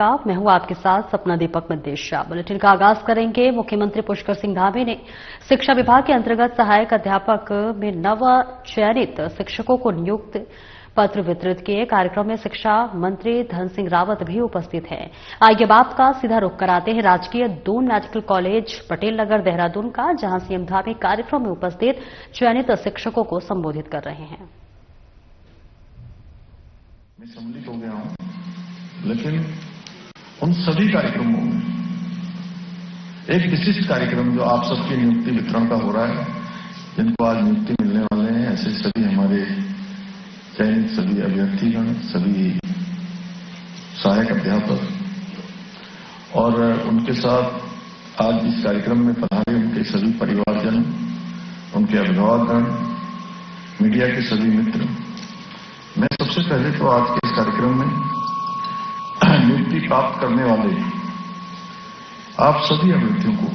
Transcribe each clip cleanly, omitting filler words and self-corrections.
मैं हूं आपके साथ सपना दीपक मदेशिया। बुलेटिन का आगाज करेंगे। मुख्यमंत्री पुष्कर सिंह धामी ने शिक्षा विभाग के अंतर्गत सहायक अध्यापक में नव चयनित शिक्षकों को नियुक्त पत्र वितरित किए। कार्यक्रम में शिक्षा मंत्री धन सिंह रावत भी उपस्थित हैं। आइए बात का सीधा रुख कराते हैं राजकीय दून मेडिकल कॉलेज पटेल नगर देहरादून का, जहां सीएम धामी कार्यक्रम में उपस्थित चयनित शिक्षकों को संबोधित कर रहे हैं। मैं सम्मिलित हो गया हूं, लेकिन उन सभी कार्यक्रमों में एक विशिष्ट कार्यक्रम जो आप सबकी नियुक्ति वितरण का हो रहा है, जिनको आज नियुक्ति मिलने वाले हैं, ऐसे सभी हमारे चयनित सभी अभ्यर्थीगण, सभी सहायक अध्यापक और उनके साथ आज इस कार्यक्रम में पधारे उनके सभी परिवारजन, उनके अभिभावकगण, मीडिया के सभी मित्र। मैं सबसे पहले तो आज के इस कार्यक्रम में नियुक्ति प्राप्त करने वाले आप सभी अभ्यर्थियों को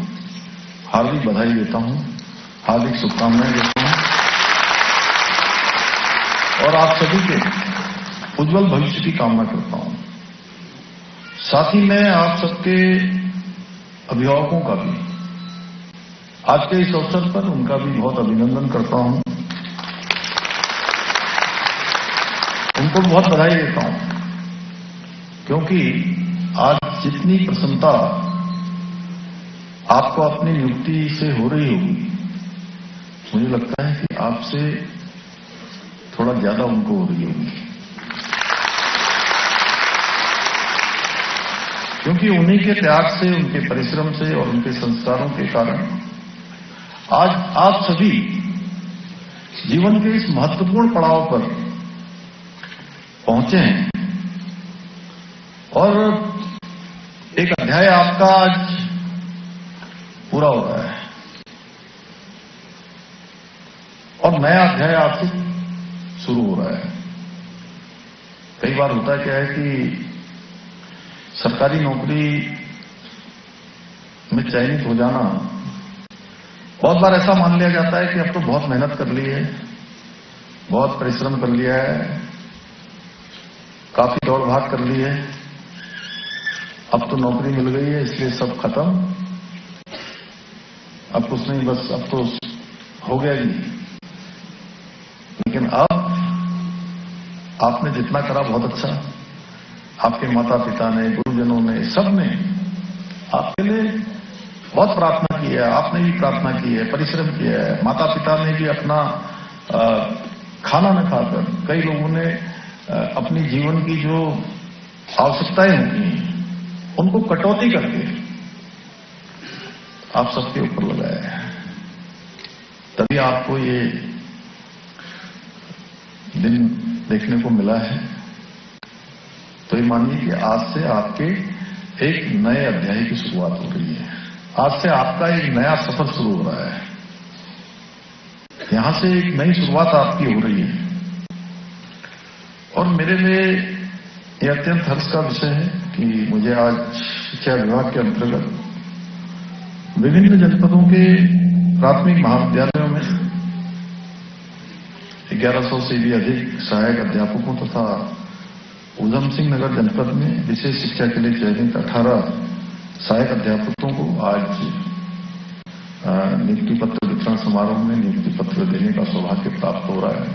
हार्दिक बधाई देता हूं, हार्दिक शुभकामनाएं देता हूं और आप सभी के उज्जवल भविष्य की कामना करता हूं। साथ ही मैं आप सबके अभिभावकों का भी आज के इस अवसर पर उनका भी बहुत अभिनंदन करता हूं, उनको बहुत बधाई देता हूं, क्योंकि आज जितनी प्रसन्नता आपको अपनी नियुक्ति से हो रही होगी, मुझे लगता है कि आपसे थोड़ा ज्यादा उनको हो रही होगी, क्योंकि उन्हीं के त्याग से, उनके परिश्रम से और उनके संस्कारों के कारण आज आप सभी जीवन के इस महत्वपूर्ण पड़ाव पर पहुंचे हैं और एक अध्याय आपका आज पूरा हो रहा है और नया अध्याय आपसे शुरू हो रहा है। कई बार होता क्या है कि सरकारी नौकरी में चयनित हो जाना, बहुत बार ऐसा मान लिया जाता है कि अब तो बहुत मेहनत कर ली है, बहुत परिश्रम कर लिया है, काफी दौड़ भाग कर ली है, अब तो नौकरी मिल गई है इसलिए सब खत्म, अब कुछ नहीं, बस अब तो हो गया जी। लेकिन अब आपने जितना करा बहुत अच्छा, आपके माता पिता ने, गुरुजनों ने, सब ने आपके लिए बहुत प्रार्थना की है, आपने भी प्रार्थना की है, परिश्रम किया है। माता पिता ने भी अपना खाना न खाकर, कई लोगों ने अपनी जीवन की जो आवश्यकताएं होती हैं उनको कटौती करके आप सबके ऊपर लगाया है, तभी आपको ये दिन देखने को मिला है। तो ये मानिए कि आज से आपके एक नए अध्याय की शुरुआत हो रही है, आज से आपका एक नया सफर शुरू हो रहा है, यहां से एक नई शुरुआत आपकी हो रही है। और मेरे लिए यह अत्यंत हर्ष का विषय है कि मुझे आज शिक्षा विभाग के अंतर्गत विभिन्न जनपदों के प्राथमिक महाविद्यालयों में 1100 से भी अधिक सहायक अध्यापकों तथा ऊधम सिंह नगर जनपद में विशेष शिक्षा के लिए चयनित 18 सहायक अध्यापकों को आज नियुक्ति पत्र वितरण समारोह में नियुक्ति पत्र देने का सौभाग्य प्राप्त हो रहा है।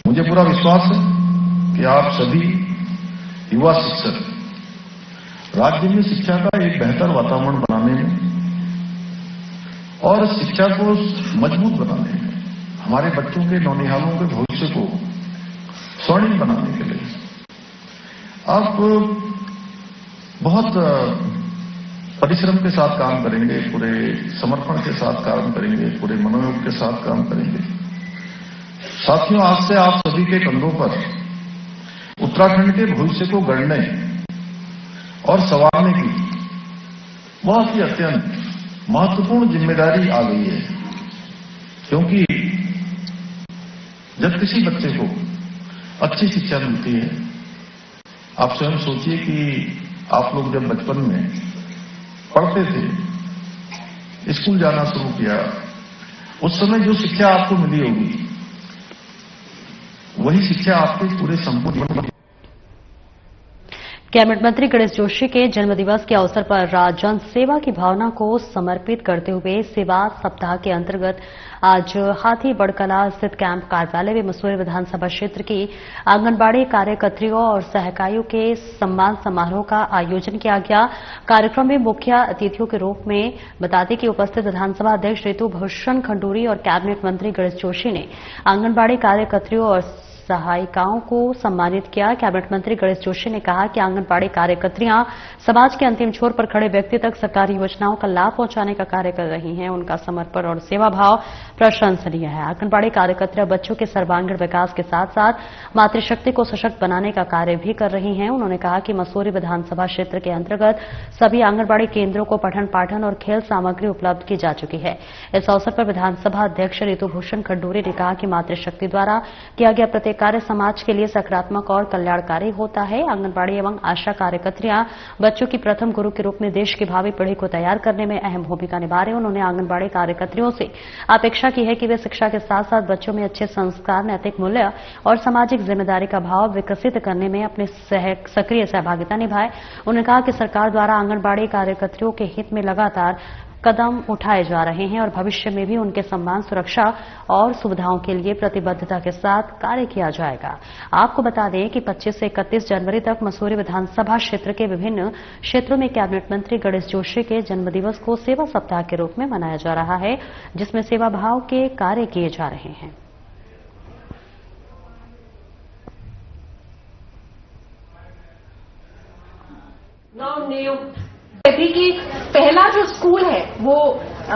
मुझे पूरा विश्वास है कि आप सभी युवा शिक्षक राज्य में शिक्षा का एक बेहतर वातावरण बनाने में और शिक्षा को मजबूत बनाने में, हमारे बच्चों के, नौनिहालों के भविष्य को स्वर्णिम बनाने के लिए आप बहुत परिश्रम के साथ काम करेंगे, पूरे समर्पण के साथ काम करेंगे, पूरे मनोयोग के साथ काम करेंगे। साथियों, आज से आप सभी के कंधों पर उत्तराखंड के भविष्य को गढ़ने और संवारने की बहुत ही अत्यंत महत्वपूर्ण जिम्मेदारी आ गई है, क्योंकि जब किसी बच्चे को अच्छी शिक्षा मिलती है, आप स्वयं सोचिए कि आप लोग जब बचपन में पढ़ते थे, स्कूल जाना शुरू किया, उस समय जो शिक्षा आपको मिली होगी वही शिक्षा आपके पूरे संपूर्ण कैबिनेट मंत्री गणेश जोशी के जन्मदिवस के अवसर पर जन सेवा की भावना को समर्पित करते हुए सेवा सप्ताह के अंतर्गत आज हाथी बड़कला स्थित कैंप कार्यालय में मसूरी विधानसभा क्षेत्र की आंगनबाड़ी कार्यकर्त्रियों और सहायिकाओं के सम्मान समारोह का आयोजन किया गया। कार्यक्रम में मुख्य अतिथियों के रूप में बता दें कि उपस्थित विधानसभा अध्यक्ष ऋतु भूषण खंडूरी और कैबिनेट मंत्री गणेश जोशी ने आंगनबाड़ी कार्यकर्त्रियों और सहायिकाओं को सम्मानित किया। कैबिनेट मंत्री गणेश जोशी ने कहा कि आंगनबाड़ी कार्यकर्त्रियां समाज के अंतिम छोर पर खड़े व्यक्ति तक सरकारी योजनाओं का लाभ पहुंचाने का कार्य कर रही हैं। उनका समर्पण और सेवा भाव प्रशंसनीय है। आंगनबाड़ी कार्यकर्त्रियां बच्चों के सर्वांगीण विकास के साथ साथ मातृशक्ति को सशक्त बनाने का कार्य भी कर रही हैं। उन्होंने कहा कि मसूरी विधानसभा क्षेत्र के अंतर्गत सभी आंगनबाड़ी केंद्रों को पठन पाठन और खेल सामग्री उपलब्ध की जा चुकी है। इस अवसर पर विधानसभा अध्यक्ष ऋतु भूषण खंडूरी ने कहा कि मातृशक्ति द्वारा किया गया प्रत्येक कार्य समाज के लिए सकारात्मक और कल्याणकारी होता है। आंगनबाड़ी एवं आशा कार्यकर्त्रियां बच्चों की प्रथम गुरु के रूप में देश की भावी पीढ़ी को तैयार करने में अहम भूमिका निभा रहे हैं। उन्होंने आंगनबाड़ी कार्यकर्त्रियों से अपेक्षा की है कि वे शिक्षा के साथ साथ बच्चों में अच्छे संस्कार, नैतिक मूल्य और सामाजिक जिम्मेदारी का भाव विकसित करने में अपनी सक्रिय सहभागिता निभाएं। उन्होंने कहा कि सरकार द्वारा आंगनबाड़ी कार्यकर्त्रियों के हित में लगातार कदम उठाए जा रहे हैं और भविष्य में भी उनके सम्मान, सुरक्षा और सुविधाओं के लिए प्रतिबद्धता के साथ कार्य किया जाएगा। आपको बता दें कि 25 से 31 जनवरी तक मसूरी विधानसभा क्षेत्र के विभिन्न क्षेत्रों में कैबिनेट मंत्री गणेश जोशी के जन्मदिवस को सेवा सप्ताह के रूप में मनाया जा रहा है, जिसमें सेवा भाव के कार्य किए जा रहे हैं। कहती कि पहला जो स्कूल है वो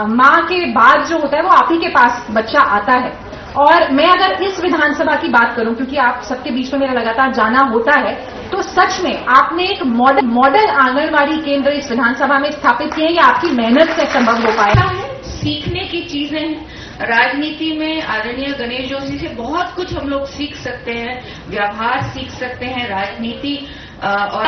माँ के बाद जो होता है वो आप ही के पास बच्चा आता है। और मैं अगर इस विधानसभा की बात करूं, क्योंकि आप सबके बीच में मेरा लगातार जाना होता है, तो सच में आपने एक मॉडल आंगनबाड़ी केंद्र इस विधानसभा में स्थापित किए हैं। ये आपकी मेहनत से संभव हो पाया है। सीखने की चीजें हैं। राजनीति में आदरणीय गणेश जोशी से बहुत कुछ हम लोग सीख सकते हैं, व्यवहार सीख सकते हैं, राजनीति और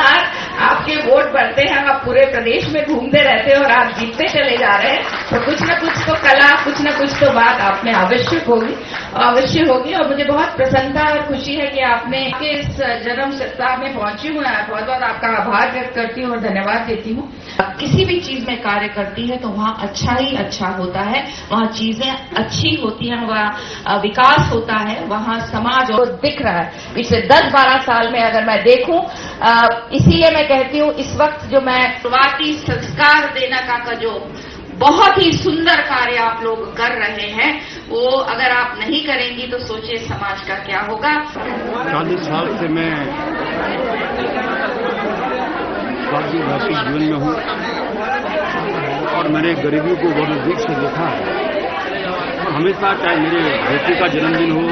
आपके वोट बढ़ते हैं, आप पूरे प्रदेश में घूमते रहते हैं और आप जीतते चले जा रहे हैं, तो कुछ न कुछ तो कला, कुछ न कुछ तो बात आप में अवश्य होगी। और मुझे बहुत प्रसन्नता और खुशी है कि आपने इस जन्म सप्ताह में पहुंची हूँ। बहुत बहुत आपका आभार व्यक्त करती हूँ और धन्यवाद देती हूँ। किसी भी चीज में कार्य करती है तो वहाँ अच्छा ही अच्छा होता है, वहाँ चीजें अच्छी होती हैं, वहाँ विकास होता है, वहाँ समाज और दिख रहा है। पिछले 10-12 साल में अगर मैं देखूं, इसीलिए मैं कहती हूँ इस वक्त जो मैं शुरुआती संस्कार देना का जो बहुत ही सुंदर कार्य आप लोग कर रहे हैं, वो अगर आप नहीं करेंगी तो सोचिए समाज का क्या होगा। 40 साल से मैं आदिवासी जीवन में हूँ और मैंने गरीबी को बहुत नजदीक से देखा है। और हमेशा चाहे मेरे बेटे का जन्मदिन हो,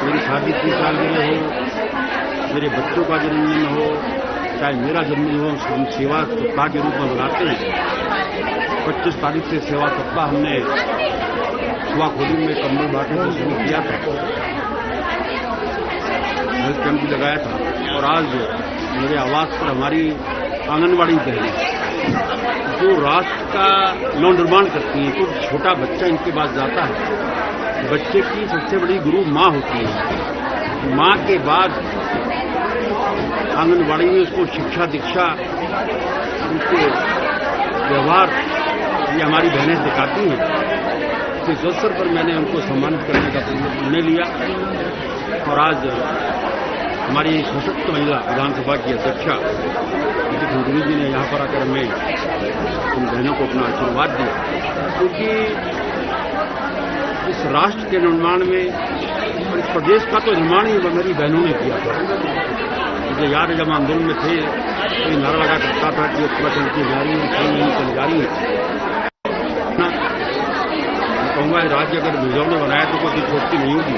मेरी शादी 30 साल के लिए हो, मेरे बच्चों का जन्मदिन हो, चाहे मेरा जन्मदिन हो, हम सेवा सप्ताह के रूप में मनाते हैं। 25 तारीख से सेवा सप्ताह हमने सुबह खोली में कम्बल बांटने से शुरू किया था, हेल्थ कैंप भी लगाया था। और आज मेरे आवास पर हमारी आंगनबाड़ी बहनें जो राष्ट्र का नवनिर्माण करती हैं, तो छोटा बच्चा इनके पास जाता है। बच्चे की सबसे बड़ी गुरु माँ होती है। माँ के बाद आंगनबाड़ी में उसको शिक्षा दीक्षा, उनके व्यवहार ये हमारी बहनें सिखाती हैं। इस अवसर पर मैंने उनको सम्मानित करने का निर्णय लिया और आज हमारी सशक्त महिला विधानसभा की अध्यक्षा ऋतु खंडूरी जी ने यहाँ पर आकर हमें उन बहनों को अपना आशीर्वाद दिया, क्योंकि इस राष्ट्र के निर्माण में और इस प्रदेश का तो निर्माण ही मेरी बहनों ने किया था। मुझे याद है जब आंदोलन में थे तो ये नारा लगा करता था कि उत्तर चलती जा रही है, नहीं चल जा रही है। कहूँगा राज्य अगर मिजोरम ने बनाया तो कोई छोटी नहीं होगी।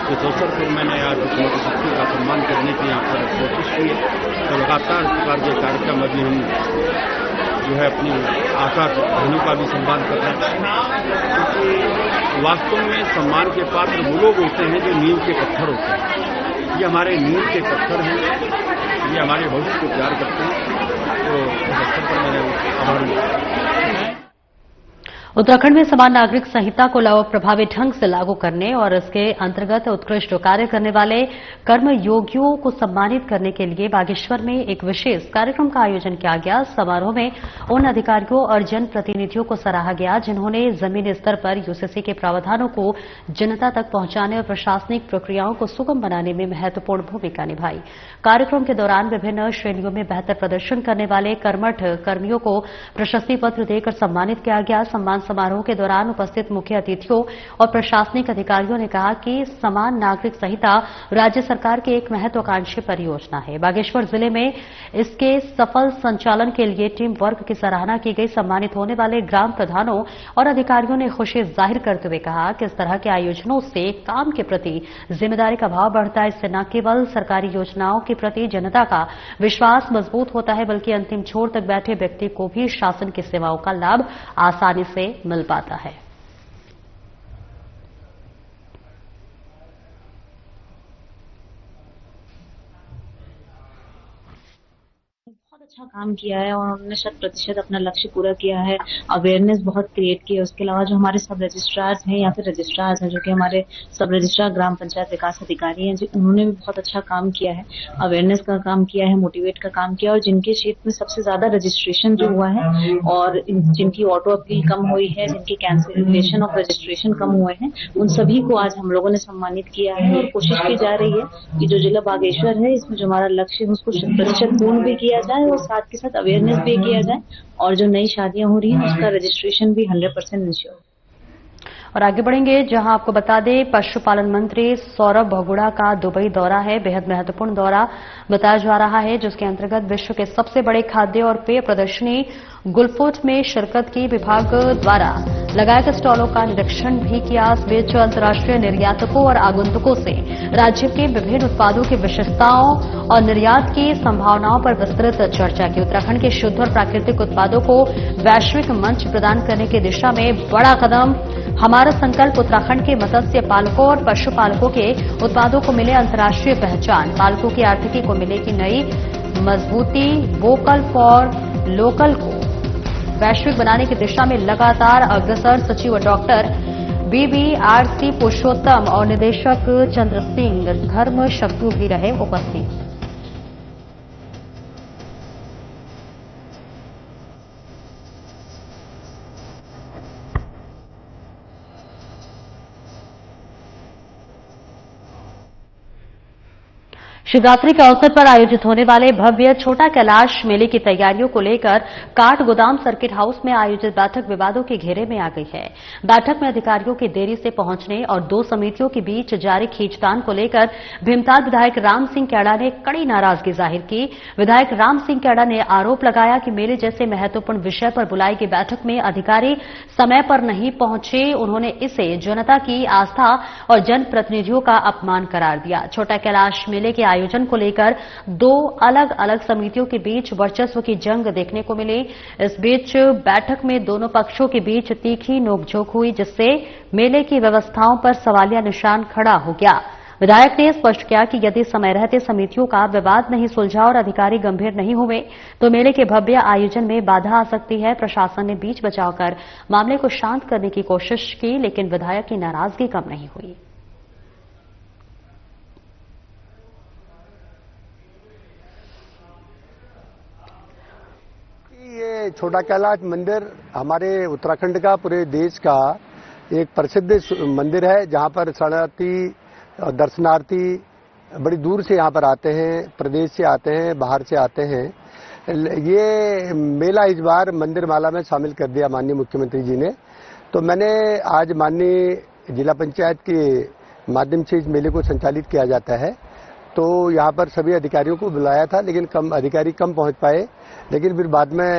इस अवसर पर मैंने आज मुख्यमंत्री शक्ति का सम्मान करने की यहाँ पर कोशिश की है और लगातार इस प्रकार के कार्यक्रम अभी हम जो है अपनी आशा बहनों का भी सम्मान कर रहे हैं, क्योंकि वास्तव में सम्मान के पात्र वो लोग होते हैं जो नींव के पत्थर होते हैं। ये हमारे नींव के पत्थर हैं, ये हमारे भविष्य को तैयार करते हैं। तो इस अवसर पर मैंने आभार उत्तराखंड में समान नागरिक संहिता को प्रभावी ढंग से लागू करने और इसके अंतर्गत उत्कृष्ट कार्य करने वाले कर्मयोगियों को सम्मानित करने के लिए बागेश्वर में एक विशेष कार्यक्रम का आयोजन किया गया। समारोह में उन अधिकारियों और जनप्रतिनिधियों को सराहा गया जिन्होंने जमीनी स्तर पर यूसीसी के प्रावधानों को जनता तक पहुंचाने और प्रशासनिक प्रक्रियाओं को सुगम बनाने में महत्वपूर्ण भूमिका निभाई। कार्यक्रम के दौरान विभिन्न श्रेणियों में बेहतर प्रदर्शन करने वाले कर्मठ कर्मियों को प्रशस्ति पत्र देकर सम्मानित किया गया। सम्मान समारोह के दौरान उपस्थित मुख्य अतिथियों और प्रशासनिक अधिकारियों ने कहा कि समान नागरिक संहिता राज्य सरकार की एक महत्वाकांक्षी परियोजना है। बागेश्वर जिले में इसके सफल संचालन के लिए टीम वर्क की सराहना की गई। सम्मानित होने वाले ग्राम प्रधानों और अधिकारियों ने खुशी जाहिर करते हुए कहा कि इस तरह के आयोजनों से काम के प्रति जिम्मेदारी का भाव बढ़ता है। इससे न केवल सरकारी योजनाओं के प्रति जनता का विश्वास मजबूत होता है बल्कि अंतिम छोर तक बैठे व्यक्ति को भी शासन की सेवाओं का लाभ आसानी से मिल पाता है। बहुत अच्छा काम किया है और उन्होंने 100% अपना लक्ष्य पूरा किया है। अवेयरनेस बहुत क्रिएट की है। उसके अलावा जो हमारे सब रजिस्ट्रार्स हैं या फिर रजिस्ट्रार्स हैं जो कि हमारे सब रजिस्ट्रार ग्राम पंचायत विकास अधिकारी हैं, उन्होंने भी बहुत अच्छा काम किया है। अवेयरनेस का काम किया है, मोटिवेट का काम किया और जिनके क्षेत्र में सबसे ज्यादा रजिस्ट्रेशन जो हुआ है और जिनकी ऑटो अपील कम हुई है, जिनकी कैंसिलेशन ऑफ रजिस्ट्रेशन कम हुए हैं, उन सभी को आज हम लोगों ने सम्मानित किया है। और कोशिश की जा रही है कि जो जिला बागेश्वर है इसमें जो हमारा लक्ष्य है उसको 100% पूर्ण भी किया जाए और साथ के साथ अवेयरनेस भी किया जाए और जो नई शादियां हो रही हैं उसका रजिस्ट्रेशन भी 100% इंश्योर। और आगे बढ़ेंगे जहां आपको बता दें पशुपालन मंत्री सौरभ बहुगुणा का दुबई दौरा है। बेहद महत्वपूर्ण दौरा बताया जा रहा है जिसके अंतर्गत विश्व के सबसे बड़े खाद्य और पेय प्रदर्शनी गुलफूट में शिरकत की। विभाग द्वारा लगाए गए स्टॉलों का निरीक्षण भी किया। इस बीच अंतर्राष्ट्रीय निर्यातकों और आगंतुकों से राज्य के विभिन्न उत्पादों की विशेषताओं और निर्यात की संभावनाओं पर विस्तृत चर्चा की। उत्तराखंड के शुद्ध और प्राकृतिक उत्पादों को वैश्विक मंच प्रदान करने की दिशा में बड़ा कदम। हमारा संकल्प उत्तराखंड के मत्स्य पालकों और पशुपालकों के उत्पादों को मिले अंतर्राष्ट्रीय पहचान, पालकों की आर्थिकी को मिलेगी नई मजबूती। वोकल फॉर लोकल को वैश्विक बनाने की दिशा में लगातार अग्रसर। सचिव डॉक्टर BBRC पुरुषोत्तम और निदेशक चंद्र सिंह धर्म शत्रु भी रहे उपस्थित। शिवरात्रि के अवसर पर आयोजित होने वाले भव्य छोटा कैलाश मेले की तैयारियों को लेकर काठ गोदाम सर्किट हाउस में आयोजित बैठक विवादों के घेरे में आ गई है। बैठक में अधिकारियों के देरी से पहुंचने और दो समितियों के बीच जारी खींचतान को लेकर भीमताल विधायक राम सिंह कैड़ा ने कड़ी नाराजगी जाहिर की। विधायक राम सिंह कैड़ा ने आरोप लगाया कि मेले जैसे महत्वपूर्ण विषय पर बुलाई गई बैठक में अधिकारी समय पर नहीं पहुंचे। उन्होंने इसे जनता की आस्था और जनप्रतिनिधियों का अपमान करार दिया। छोटा कैलाश मेले के आयोजन को लेकर दो अलग अलग समितियों के बीच वर्चस्व की जंग देखने को मिली। इस बीच बैठक में दोनों पक्षों के बीच तीखी नोकझोंक हुई जिससे मेले की व्यवस्थाओं पर सवालिया निशान खड़ा हो गया। विधायक ने स्पष्ट किया कि यदि समय रहते समितियों का विवाद नहीं सुलझा और अधिकारी गंभीर नहीं हुए तो मेले के भव्य आयोजन में बाधा आ सकती है। प्रशासन ने बीच बचाव कर मामले को शांत करने की कोशिश की लेकिन विधायक की नाराजगी कम नहीं हुई। ये छोटा कैलाश मंदिर हमारे उत्तराखंड का पूरे देश का एक प्रसिद्ध मंदिर है जहां पर शरणार्थी दर्शनार्थी बड़ी दूर से यहां पर आते हैं, प्रदेश से आते हैं, बाहर से आते हैं। ये मेला इस बार मंदिर माला में शामिल कर दिया माननीय मुख्यमंत्री जी ने। तो मैंने आज माननीय जिला पंचायत के माध्यम से इस मेले को संचालित किया जाता है। तो यहाँ पर सभी अधिकारियों को बुलाया था लेकिन अधिकारी कम पहुँच पाए। लेकिन फिर बाद में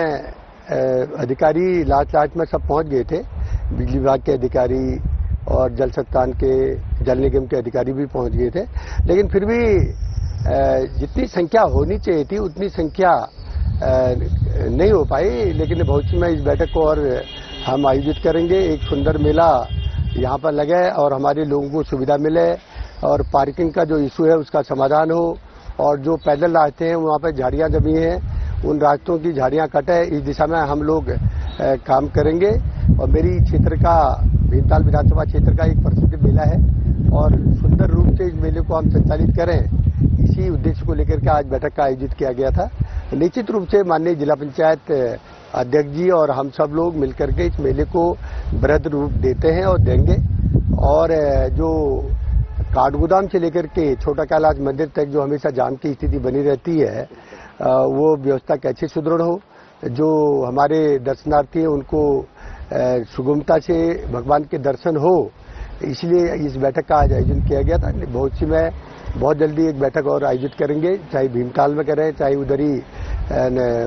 अधिकारी लास्ट में सब पहुँच गए थे। बिजली विभाग के अधिकारी और जल संस्थान के जल निगम के अधिकारी भी पहुँच गए थे। लेकिन फिर भी जितनी संख्या होनी चाहिए थी उतनी संख्या नहीं हो पाई। लेकिन भविष्य में इस बैठक को और हम आयोजित करेंगे। एक सुंदर मेला यहाँ पर लगे और हमारे लोगों को सुविधा मिले और पार्किंग का जो इशू है उसका समाधान हो और जो पैदल रास्ते हैं वहाँ पर झाड़ियाँ जमी हैं उन रास्तों की झाड़ियाँ कटे। इस दिशा में हम लोग काम करेंगे। और मेरी क्षेत्र का भीमताल विधानसभा क्षेत्र का एक प्रसिद्ध मेला है और सुंदर रूप से इस मेले को हम संचालित करें, इसी उद्देश्य को लेकर के आज बैठक का आयोजित किया गया था। निश्चित रूप से माननीय जिला पंचायत अध्यक्ष जी और हम सब लोग मिलकर के इस मेले को बृहद रूप देते हैं और देंगे। और जो काठगोदाम से लेकर के छोटा कैलाश मंदिर तक जो हमेशा जाम की स्थिति बनी रहती है, वो व्यवस्था कैसे सुदृढ़ हो, जो हमारे दर्शनार्थी हैं उनको सुगमता से भगवान के दर्शन हो, इसलिए इस बैठक का आज आयोजन किया गया था। बहुत सी में बहुत जल्दी एक बैठक और आयोजित करेंगे, चाहे भीमताल में करें चाहे उधर ही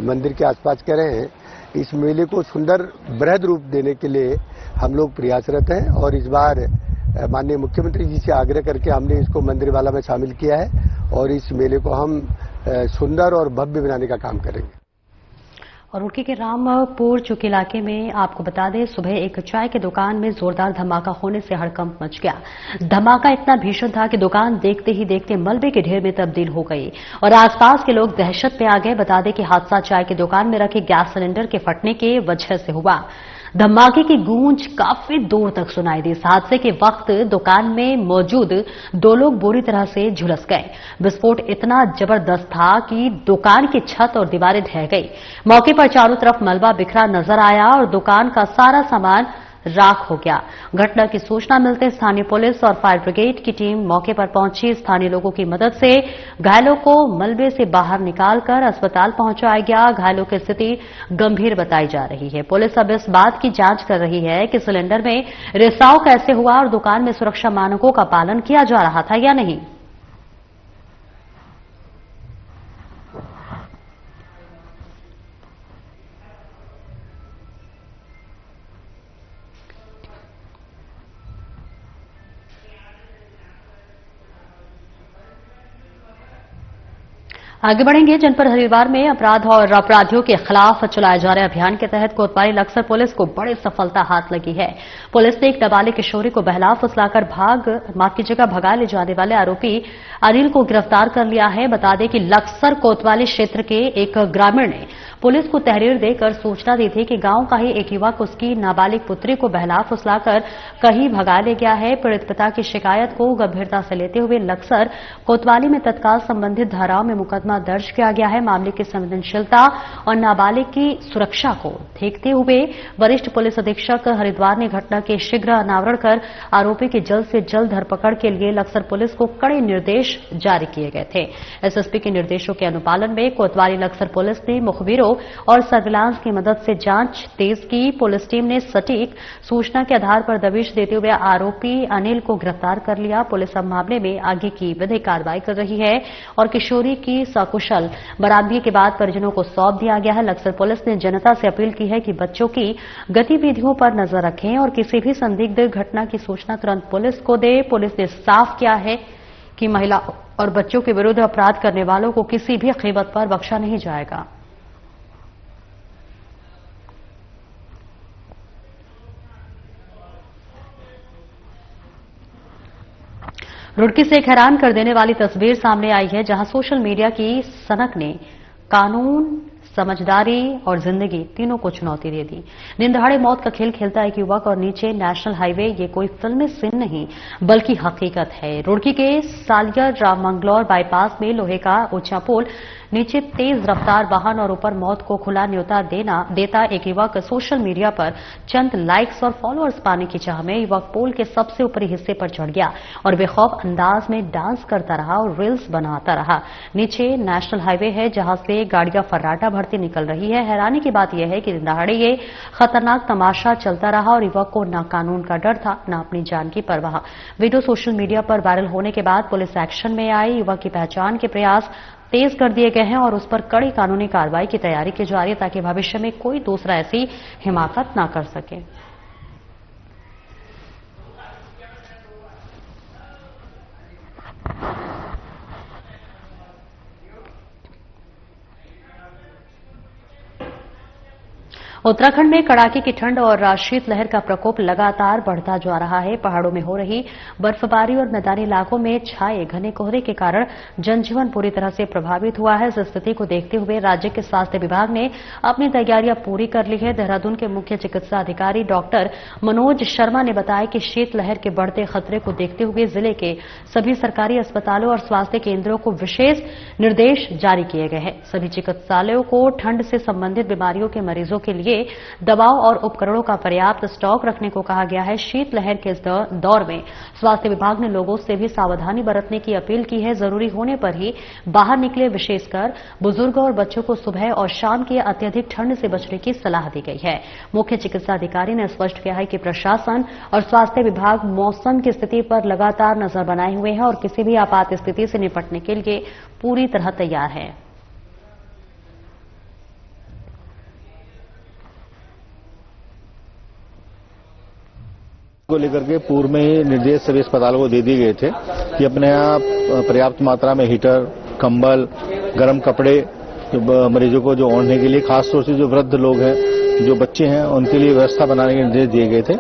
मंदिर के आसपास करें। इस मेले को सुंदर बृहद रूप देने के लिए हम लोग प्रयासरत हैं और इस बार माननीय मुख्यमंत्री जी से आग्रह करके हमने इसको मंदिरवाला में शामिल किया है और इस मेले को हम सुंदर और भव्य बनाने का काम करेंगे। और रुड़की के रामपुर चुकी इलाके में आपको बता दें, सुबह एक चाय की दुकान में जोरदार धमाका होने से हड़कंप मच गया। धमाका इतना भीषण था कि दुकान देखते ही देखते मलबे के ढेर में तब्दील हो गई और आसपास के लोग दहशत में आ गए। बता दें कि हादसा चाय की दुकान में रखे गैस सिलेंडर के फटने की वजह से हुआ। धमाके की गूंज काफी दूर तक सुनाई दी। इस हादसे के वक्त दुकान में मौजूद 2 लोग बुरी तरह से झुलस गए। विस्फोट इतना जबरदस्त था कि दुकान की छत और दीवारें ढह गई। मौके पर चारों तरफ मलबा बिखरा नजर आया और दुकान का सारा सामान राख हो गया। घटना की सूचना मिलते स्थानीय पुलिस और फायर ब्रिगेड की टीम मौके पर पहुंची। स्थानीय लोगों की मदद से घायलों को मलबे से बाहर निकालकर अस्पताल पहुंचाया गया। घायलों की स्थिति गंभीर बताई जा रही है। पुलिस अब इस बात की जांच कर रही है कि सिलेंडर में रिसाव कैसे हुआ और दुकान में सुरक्षा मानकों का पालन किया जा रहा था या नहीं। आगे बढ़ेंगे। जनपद हरिद्वार में अपराध और अपराधियों के खिलाफ चलाए जा रहे अभियान के तहत कोतवाली लक्सर पुलिस को बड़ी सफलता हाथ लगी है। पुलिस ने एक नाबालिग किशोरी को बहला फुसलाकर भगा ले जाने वाले आरोपी अनिल को गिरफ्तार कर लिया है। बता दें कि लक्सर कोतवाली क्षेत्र के एक ग्रामीण ने पुलिस को तहरीर देकर सूचना दी थी कि गांव का ही एक युवक उसकी नाबालिग पुत्री को बहला फुसलाकर कहीं भगा ले गया है। पीड़ित पिता की शिकायत को गंभीरता से लेते हुए लक्सर कोतवाली में तत्काल संबंधित धाराओं में मुकदमा दर्ज किया गया है। मामले की संवेदनशीलता और नाबालिग की सुरक्षा को देखते हुए वरिष्ठ पुलिस अधीक्षक हरिद्वार ने घटना के शीघ्र अनावरण कर आरोपी की जल्द से जल्द धरपकड़ के लिए लक्सर पुलिस को कड़े निर्देश जारी किए गए थे। एसएसपी के निर्देशों के अनुपालन में कोतवाली लक्सर पुलिस ने मुखबिरों और सर्विलांस की मदद से जांच तेज की। पुलिस टीम ने सटीक सूचना के आधार पर दबिश देते हुए आरोपी अनिल को गिरफ्तार कर लिया। पुलिस अब मामले में आगे की विधिक कार्रवाई कर रही है और किशोरी की सकुशल बरामदगी के बाद परिजनों को सौंप दिया गया है। लक्सर पुलिस ने जनता से अपील की है कि बच्चों की गतिविधियों पर नजर रखें और किसी भी संदिग्ध घटना की सूचना तुरंत पुलिस को दे। पुलिस ने साफ किया है कि महिला और बच्चों के विरुद्ध अपराध करने वालों को किसी भी कीमत पर बख्शा नहीं जाएगा। रुड़की से एक हैरान कर देने वाली तस्वीर सामने आई है, जहां सोशल मीडिया की सनक ने कानून, समझदारी और जिंदगी तीनों को चुनौती दे दी। दिन दहाड़े मौत का खेल खेलता एक युवक और नीचे नेशनल हाईवे। ये कोई फिल्मी सीन नहीं बल्कि हकीकत है। रुड़की के सालियर मंगलौर बाईपास में लोहे का ऊंचा पुल नीचे तेज रफ्तार वाहन और ऊपर मौत को खुला न्योता देता एक युवक सोशल मीडिया पर चंद लाइक्स और फॉलोअर्स पाने की चाह में युवक पुल के सबसे ऊपरी हिस्से पर चढ़ गया और बेखौफ अंदाज में डांस करता रहा और रील्स बनाता रहा। नीचे नेशनल हाईवे है जहां से गाड़ियां फर्राटा भरती निकल रही है। हैरानी की बात यह है कि दहाड़े ये खतरनाक तमाशा चलता रहा और युवक को न कानून का डर था न अपनी जान की परवाह। वीडियो सोशल मीडिया पर वायरल होने के बाद पुलिस एक्शन में आई। युवक की पहचान के प्रयास तेज कर दिए गए हैं और उस पर कड़ी कानूनी कार्रवाई की तैयारी की जा रही है ताकि भविष्य में कोई दूसरा ऐसी हिमाकत न कर सके। उत्तराखंड में कड़ाके की ठंड और शीतलहर का प्रकोप लगातार बढ़ता जा रहा है। पहाड़ों में हो रही बर्फबारी और मैदानी इलाकों में छाए घने कोहरे के कारण जनजीवन पूरी तरह से प्रभावित हुआ है। इस स्थिति को देखते हुए राज्य के स्वास्थ्य विभाग ने अपनी तैयारियां पूरी कर ली है। देहरादून के मुख्य चिकित्सा अधिकारी डॉक्टर मनोज शर्मा ने बताया कि शीतलहर के बढ़ते खतरे को देखते हुए जिले के सभी सरकारी अस्पतालों और स्वास्थ्य केंद्रों को विशेष निर्देश जारी किए गए हैं। सभी चिकित्सालयों को ठंड से संबंधित बीमारियों के मरीजों के लिए दवाओं और उपकरणों का पर्याप्त स्टॉक रखने को कहा गया है। शीतलहर के इस दौर में स्वास्थ्य विभाग ने लोगों से भी सावधानी बरतने की अपील की है। जरूरी होने पर ही बाहर निकले, विशेषकर बुजुर्गों और बच्चों को सुबह और शाम की अत्यधिक ठंड से बचने की सलाह दी गई है। मुख्य चिकित्सा अधिकारी ने स्पष्ट किया है कि प्रशासन और स्वास्थ्य विभाग मौसम की स्थिति पर लगातार नजर बनाए हुए हैं और किसी भी आपात स्थिति से निपटने के लिए पूरी तरह तैयार है। को लेकर के पूर्व में ही निर्देश सभी अस्पतालों को दे दिए गए थे कि अपने यहाँ पर्याप्त मात्रा में हीटर, कंबल, गर्म कपड़े मरीजों को जो ओढ़ने के लिए, खासतौर से जो वृद्ध लोग हैं, जो बच्चे हैं, उनके लिए व्यवस्था बनाने के निर्देश दिए गए थे।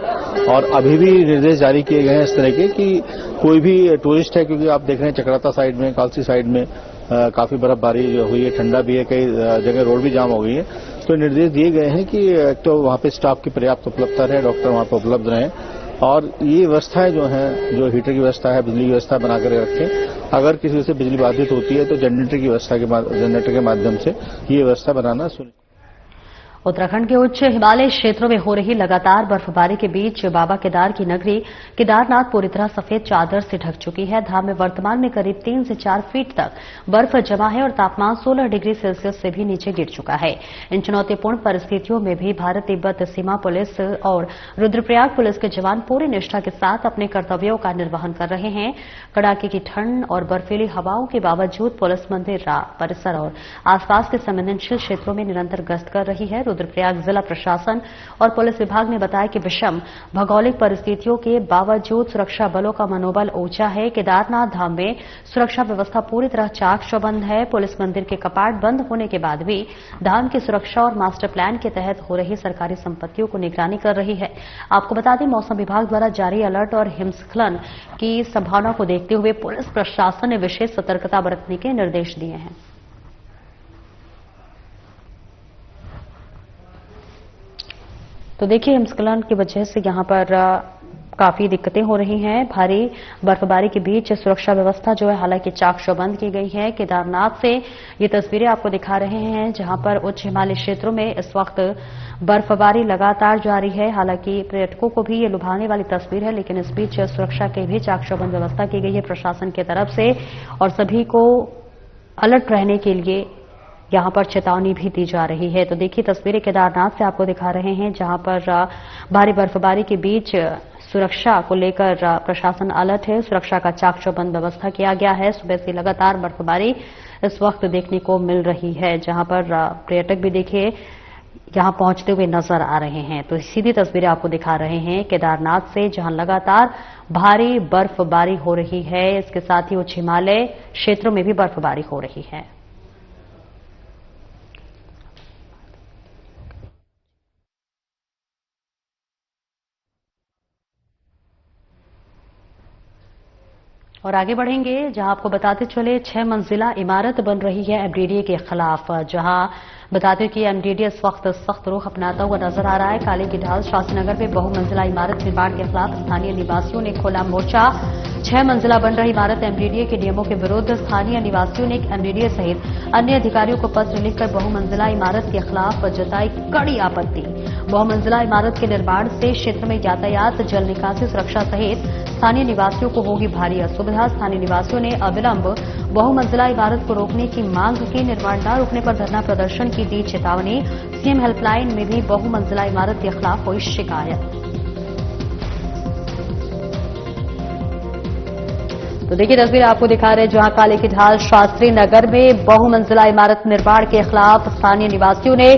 और अभी भी निर्देश जारी किए गए हैं इस तरह के कि कोई भी टूरिस्ट है, क्योंकि आप देख रहे हैं चक्राता साइड में, कालसी साइड में काफी बर्फबारी हुई है, ठंडा भी है, कई जगह रोड भी जाम हो गई है। तो निर्देश दिए गए हैं कि एक तो वहां पे स्टाफ की पर्याप्त उपलब्धता रहे, डॉक्टर वहां पर उपलब्ध रहें और ये व्यवस्थाएं जो हैं, जो हीटर की व्यवस्था है, बिजली की व्यवस्था बनाकर रखें। अगर किसी से बिजली बाधित होती है तो जनरेटर के माध्यम से ये व्यवस्था बनाना सुनिश्चित। उत्तराखंड के उच्च हिमालय क्षेत्रों में हो रही लगातार बर्फबारी के बीच बाबा केदार की नगरी केदारनाथ पूरी तरह सफेद चादर से ढक चुकी है। धाम में वर्तमान में करीब 3 से 4 फीट तक बर्फ जमा है और तापमान 16 डिग्री सेल्सियस से भी नीचे गिर चुका है। इन चुनौतीपूर्ण परिस्थितियों में भी भारत तिब्बत सीमा पुलिस और रुद्रप्रयाग पुलिस के जवान पूरी निष्ठा के साथ अपने कर्तव्यों का निर्वहन कर रहे हैं। कड़ाके की ठंड और बर्फीली हवाओं के बावजूद पुलिस मंदिर परिसर और आसपास के संवेदनशील क्षेत्रों में निरंतर गश्त कर रही है। रुद्रप्रयाग जिला प्रशासन और पुलिस विभाग ने बताया कि विषम भौगोलिक परिस्थितियों के बावजूद सुरक्षा बलों का मनोबल ऊंचा है। केदारनाथ धाम में सुरक्षा व्यवस्था पूरी तरह चाक चौबंद है। पुलिस मंदिर के कपाट बंद होने के बाद भी धाम की सुरक्षा और मास्टर प्लान के तहत हो रही सरकारी संपत्तियों को निगरानी कर रही है। आपको बता दें, मौसम विभाग द्वारा जारी अलर्ट और हिमस्खलन की संभावना को देखते हुए पुलिस प्रशासन ने विशेष सतर्कता बरतने के निर्देश दिए हैं। तो देखिए, हिमस्खलन की वजह से यहां पर काफी दिक्कतें हो रही हैं। भारी बर्फबारी के बीच सुरक्षा व्यवस्था जो है हालांकि चाक चौबंद की गई है। केदारनाथ से ये तस्वीरें आपको दिखा रहे हैं जहां पर उच्च हिमालय क्षेत्रों में इस वक्त बर्फबारी लगातार जारी है। हालांकि पर्यटकों को भी ये लुभाने वाली तस्वीर है, लेकिन इस बीच सुरक्षा की भी चाक चौबंद व्यवस्था की गई है प्रशासन की तरफ से और सभी को अलर्ट रहने के लिए यहां पर चेतावनी भी दी जा रही है। तो देखिए, तस्वीरें केदारनाथ से आपको दिखा रहे हैं जहां पर भारी बर्फबारी के बीच सुरक्षा को लेकर प्रशासन अलर्ट है। सुरक्षा का चाक चौबंद व्यवस्था किया गया है। सुबह से लगातार बर्फबारी इस वक्त देखने को मिल रही है जहां पर पर्यटक भी देखिए यहां पहुंचते हुए नजर आ रहे हैं। तो सीधी तस्वीरें आपको दिखा रहे हैं केदारनाथ से जहां लगातार भारी बर्फबारी हो रही है। इसके साथ ही उच्च हिमालय क्षेत्रों में भी बर्फबारी हो रही है। और आगे बढ़ेंगे जहां आपको बताते चले 6 मंजिला इमारत बन रही है एमडीडीए के खिलाफ। जहां बताते कि एमडीडीए इस वक्त सख्त रुख अपनाता हुआ नजर आ रहा है। काले की ढाल शास्त्रीनगर में बहुमंजिला इमारत निर्माण के खिलाफ स्थानीय निवासियों ने खोला मोर्चा। 6 मंजिला बन रही इमारत एमडीडीए के नियमों के विरुद्ध स्थानीय निवासियों ने एमडीडीए सहित अन्य अधिकारियों को पत्र लिखकर बहुमंजिला इमारत के खिलाफ जताई कड़ी आपत्ति। बहुमंजिला इमारत के निर्माण से क्षेत्र में यातायात, जल निकासी सुरक्षा सहित स्थानीय निवासियों को होगी भारी असुविधा। स्थानीय निवासियों ने अविलंब बहुमंजिला इमारत को रोकने की मांग की। निर्माण न रोकने पर धरना प्रदर्शन की दी चेतावनी। सीएम हेल्पलाइन में भी बहुमंजिला इमारत के खिलाफ हुई शिकायत। तो देखिए, तस्वीर आपको दिखा रहे हैं जहां काले की ढाल शास्त्री नगर में बहुमंजिला इमारत निर्माण के खिलाफ स्थानीय निवासियों ने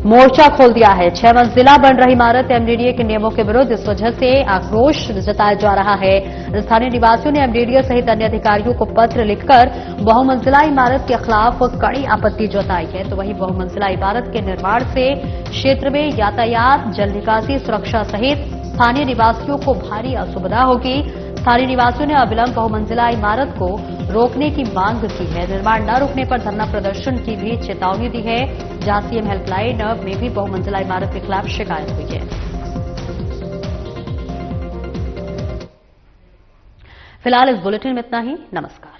मोर्चा खोल दिया है। 6 मंजिला बन रही इमारत एमडीडीए के नियमों के विरुद्ध, इस वजह से आक्रोश जताया जा रहा है। स्थानीय निवासियों ने एमडीडीए सहित अन्य अधिकारियों को पत्र लिखकर बहुमंजिला इमारत के खिलाफ कड़ी आपत्ति जताई है। तो वहीं बहुमंजिला इमारत के निर्माण से क्षेत्र में यातायात, जल निकासी, सुरक्षा सहित स्थानीय निवासियों को भारी असुविधा होगी। स्थानीय निवासियों ने अविलंब बहुमंजिला इमारत को रोकने की मांग की है। निर्माण न रुकने पर धरना प्रदर्शन की भी चेतावनी दी है, जहां सीएम हेल्पलाइन में भी बहुमंजिला इमारत के खिलाफ शिकायत हुई है। फिलहाल इस बुलेटिन में इतना ही। नमस्कार।